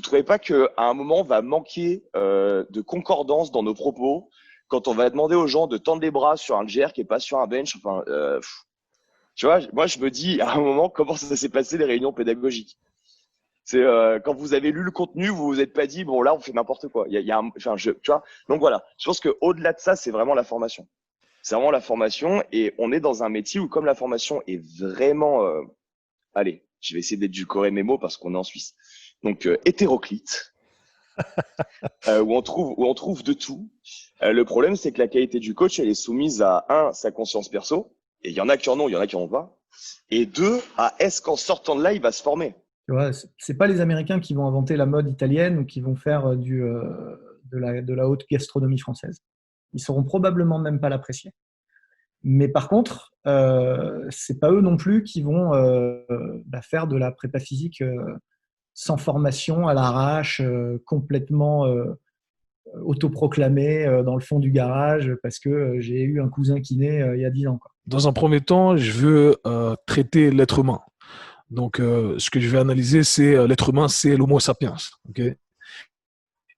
trouvez pas qu'à un moment, on va manquer de concordance dans nos propos quand on va demander aux gens de tendre les bras sur un GR qui est pas sur un bench? Enfin, tu vois, moi, je me dis à un moment comment ça s'est passé les réunions pédagogiques. C'est quand vous avez lu le contenu, vous vous êtes pas dit bon là on fait n'importe quoi. Tu vois. Donc voilà, je pense que au-delà de ça, c'est vraiment la formation. C'est vraiment la formation et on est dans un métier où comme la formation est vraiment, allez, je vais essayer d'édulcorer mes mots parce qu'on est en Suisse. Donc hétéroclite, où on trouve de tout. Le problème c'est que la qualité du coach elle est soumise à sa conscience perso et il y en a qui en ont, il y en a qui en ont pas. Et deux, à est-ce qu'en sortant de là il va se former. Tu vois, c'est pas les Américains qui vont inventer la mode italienne ou qui vont faire de la haute gastronomie française. Ils sauront probablement même pas l'apprécier. Mais par contre, c'est pas eux non plus qui vont faire de la prépa physique sans formation, à l'arrache, complètement autoproclamé dans le fond du garage parce que j'ai eu un cousin kiné il y a 10 ans. Quoi. Dans un premier temps, je veux traiter l'être humain. Donc, ce que je vais analyser, c'est l'être humain, c'est l'homo sapiens. Okay?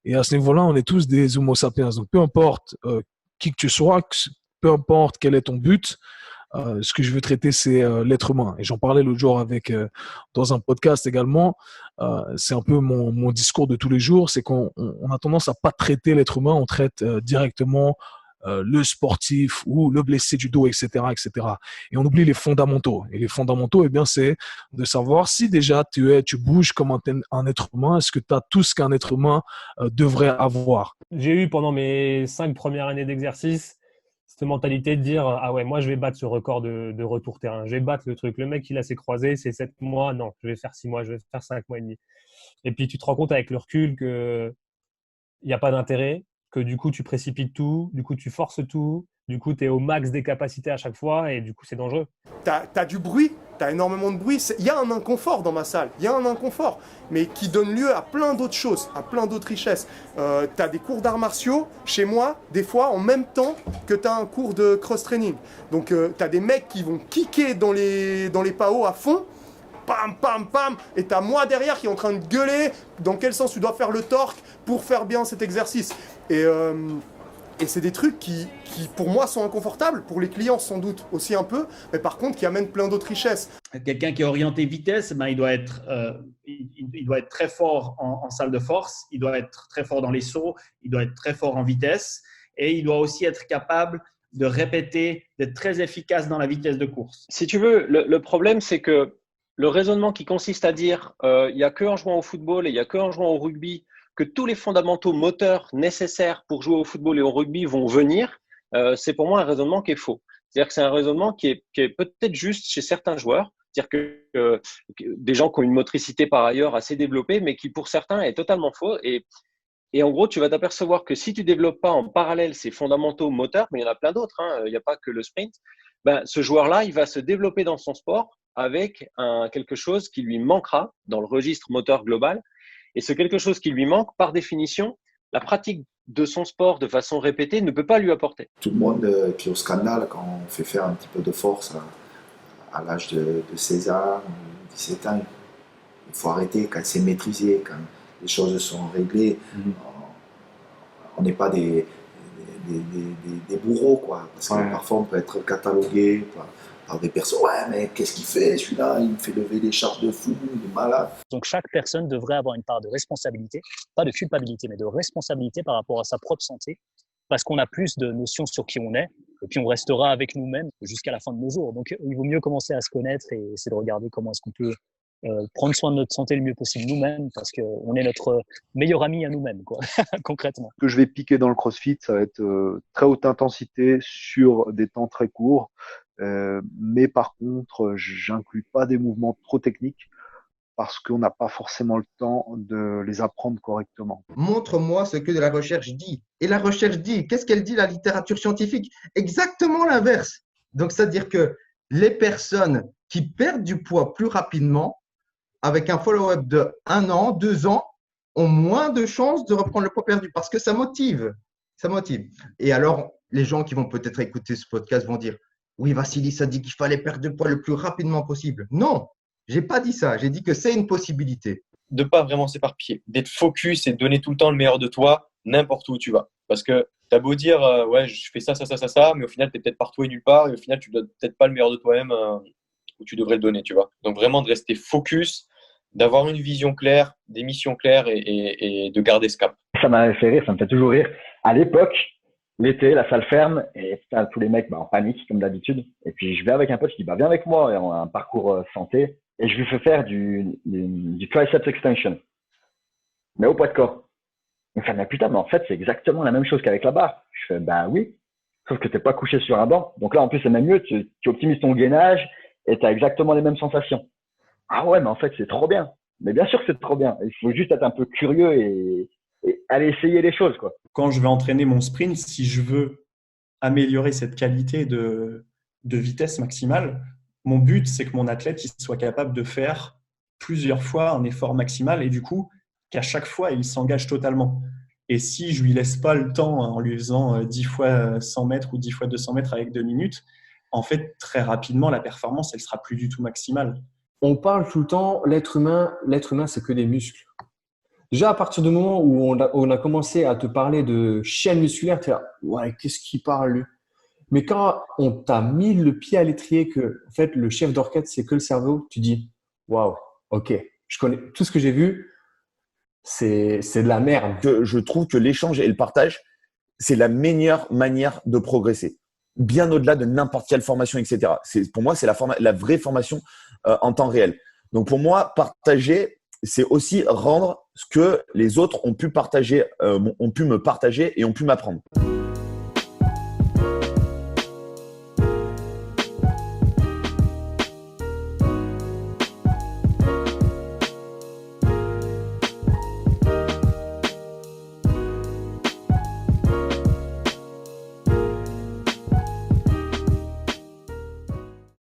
Et à ce niveau-là, on est tous des homo sapiens. Donc, peu importe qui que tu sois, peu importe quel est ton but, ce que je veux traiter, c'est l'être humain. Et j'en parlais l'autre jour dans un podcast également. C'est un peu mon discours de tous les jours. C'est qu'on a tendance à pas traiter l'être humain. On traite directement le sportif ou le blessé du dos, etc., etc. Et on oublie les fondamentaux. Et les fondamentaux, eh bien, c'est de savoir si déjà tu bouges comme un être humain. Est-ce que tu as tout ce qu'un être humain devrait avoir? J'ai eu pendant mes 5 premières années d'exercice cette mentalité de dire ah ouais, moi je vais battre ce record de retour terrain, je vais battre le truc. Le mec il a ses croisés, c'est 7 mois, non, je vais faire 6 mois, je vais faire 5 mois et demi. Et puis tu te rends compte avec le recul que il n'y a pas d'intérêt, que du coup tu précipites tout, du coup tu forces tout, du coup tu es au max des capacités à chaque fois et du coup c'est dangereux. T'as du bruit, t'as énormément de bruit, il y a un inconfort dans ma salle, il y a un inconfort, mais qui donne lieu à plein d'autres choses, à plein d'autres richesses. T'as des cours d'arts martiaux, chez moi, des fois en même temps que t'as un cours de cross-training. Donc t'as des mecs qui vont kicker dans les PAO à fond, pam, pam, pam, et t'as moi derrière qui est en train de gueuler dans quel sens tu dois faire le torque pour faire bien cet exercice. Et c'est des trucs qui, pour moi, sont inconfortables, pour les clients sans doute aussi un peu, mais par contre qui amènent plein d'autres richesses. Quelqu'un qui est orienté vitesse, il doit être très fort en salle de force, il doit être très fort dans les sauts, il doit être très fort en vitesse et il doit aussi être capable de répéter, d'être très efficace dans la vitesse de course. Si tu veux, le problème, c'est que le raisonnement qui consiste à dire il n'y a qu'en jouant au football et il n'y a qu'en jouant au rugby que tous les fondamentaux moteurs nécessaires pour jouer au football et au rugby vont venir, c'est pour moi un raisonnement qui est faux. C'est-à-dire que c'est un raisonnement qui est peut-être juste chez certains joueurs, c'est-à-dire que des gens qui ont une motricité par ailleurs assez développée, mais qui pour certains est totalement faux. Et en gros, tu vas t'apercevoir que si tu développes pas en parallèle ces fondamentaux moteurs, mais il y en a plein d'autres, il n'y a pas que le sprint, ben, ce joueur-là, il va se développer dans son sport avec quelque chose qui lui manquera dans le registre moteur global. Et ce quelque chose qui lui manque, par définition, la pratique de son sport de façon répétée ne peut pas lui apporter. Tout le monde qui est au scandale quand on fait faire un petit peu de force à l'âge de 16 ans, 17 ans. Il faut arrêter quand c'est maîtrisé, quand les choses sont réglées. On n'est pas des bourreaux, quoi. Parce que parfois on peut être catalogué par des personnes. Ouais, mais qu'est-ce qu'il fait celui-là? Il me fait lever des charges de fou, il est malade. Donc chaque personne devrait avoir une part de responsabilité, pas de culpabilité, mais de responsabilité par rapport à sa propre santé, parce qu'on a plus de notions sur qui on est, et puis on restera avec nous-mêmes jusqu'à la fin de nos jours. Donc il vaut mieux commencer à se connaître et essayer de regarder comment est-ce qu'on peut prendre soin de notre santé le mieux possible nous-mêmes, parce qu'on est notre meilleur ami à nous-mêmes, quoi, concrètement. Ce que je vais piquer dans le CrossFit, ça va être très haute intensité sur des temps très courts, mais par contre, j'inclus pas des mouvements trop techniques parce qu'on n'a pas forcément le temps de les apprendre correctement. Montre-moi ce que la recherche dit. Et la recherche dit, qu'est-ce qu'elle dit, la littérature scientifique? Exactement l'inverse. Donc, c'est-à-dire que les personnes qui perdent du poids plus rapidement, avec un follow-up de 1 an, 2 ans, ont moins de chances de reprendre le poids perdu parce que ça motive. Ça motive. Et alors, les gens qui vont peut-être écouter ce podcast vont dire « Oui, Vassilis a dit qu'il fallait perdre du poids le plus rapidement possible. » Non, je n'ai pas dit ça. J'ai dit que c'est une possibilité. de pas vraiment s'éparpiller, d'être focus et de donner tout le temps le meilleur de toi n'importe où tu vas. Parce que t'as beau dire ouais, je fais ça, mais au final, t'es peut-être partout et nulle part et au final, tu donnes peut-être pas le meilleur de toi-même où tu devrais le donner, tu vois. Donc vraiment de rester focus, d'avoir une vision claire, des missions claires et de garder ce cap. Ça m'a fait rire, ça me fait toujours rire. À l'époque, l'été, la salle ferme et putain, tous les mecs en panique comme d'habitude. Et puis je vais avec un pote, je dis viens avec moi, on a un parcours santé et je lui fais faire du triceps extension, mais au poids de corps. Il me fait mais putain, mais en fait c'est exactement la même chose qu'avec la barre. Je fais bah oui, sauf que t'es pas couché sur un banc. Donc là en plus c'est même mieux, tu optimises ton gainage et t'as exactement les mêmes sensations. Ah ouais, mais en fait c'est trop bien. Mais bien sûr que c'est trop bien. Il faut juste être un peu curieux et aller essayer les choses, quoi. Quand je vais entraîner mon sprint, si je veux améliorer cette qualité de vitesse maximale, mon but, c'est que mon athlète il soit capable de faire plusieurs fois un effort maximal et du coup, qu'à chaque fois, il s'engage totalement. Et si je lui laisse pas le temps en lui faisant 10 fois 100 mètres ou 10 fois 200 mètres avec 2 minutes, en fait, très rapidement, la performance, elle sera plus du tout maximale. On parle tout le temps, l'être humain, c'est que des muscles. Déjà, à partir du moment où on a commencé à te parler de chaîne musculaire, tu es là, ouais, qu'est-ce qu'il parle lui? Mais quand on t'a mis le pied à l'étrier que, en fait, le chef d'orchestre, c'est que le cerveau, tu dis, waouh, ok, je connais tout ce que j'ai vu, c'est de la merde. Je trouve que l'échange et le partage, c'est la meilleure manière de progresser. Bien au-delà de n'importe quelle formation, etc. Pour moi, c'est la vraie formation en temps réel. Donc, pour moi, partager, c'est aussi rendre ce que les autres ont pu partager, ont pu me partager et ont pu m'apprendre.